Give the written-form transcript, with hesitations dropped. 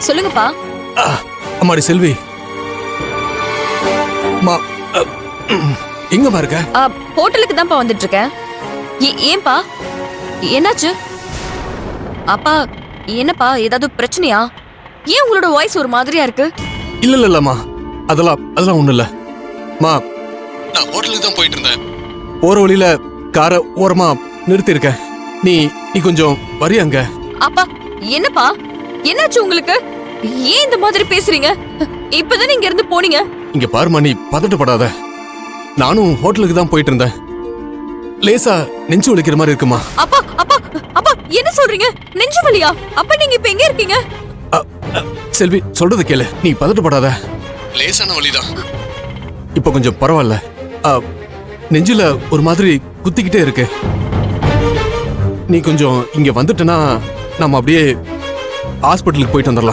சொல்லுங்கப்பா. அம்மாடி செல்வி, எங்கம்மா இருக்க? ஹோட்டலுக்கு தான்ப்பா வந்துட்டு இருக்கேன். ஏன்பா, என்னாச்சு? அப்பா, என்னப்பா, ஏதாவது பிரச்சனையா? ஏன் உங்களோட வாய்ஸ் ஒரு மாதிரியா இருக்கு? இல்லம்மா, அதெல்லாம் ஒண்ணு இல்ல. மா, நான் ஹோட்டலுக்கு தான் போயிட்டு இருந்தேன். போற வழியில காரை ஓரமா நிறுத்தி இருக்கேன். நீ கொஞ்சம் வரியாங்க. அப்பா, என்னப்பா, என்னாச்சு உங்களுக்கு? ஏன் இந்த மாதிரி பேசுறீங்க? இப்பதானே இங்க இருந்து போனீங்க. இங்க பாருமா, நீ பதட்டப்படாத. நானும் ஹோட்டலுக்கு தான் போயிட்டு இருந்தேன். லேசா நெஞ்சு வலிக்கிற மாதிரி இருக்குமா. அப்பா அப்பா அப்பா, என்ன சொல்றீங்க? நெஞ்சு வலியா? அப்பா, நீங்க இப்ப எங்க இருக்கீங்க? செல்வி, சொல்றது கேளு. நீ பதட்டப்படாத. லேசான வலிதான். இப்ப கொஞ்சம் பரவாயில்ல. நெஞ்சில ஒரு மாதிரி குத்திக்கிட்டே இருக்கு. நீ கொஞ்சம் இங்க வந்துட்டனா நம்ம அப்படியே ஹாஸ்பிட்டலுக்கு போயிட்டு வந்துடலாம்.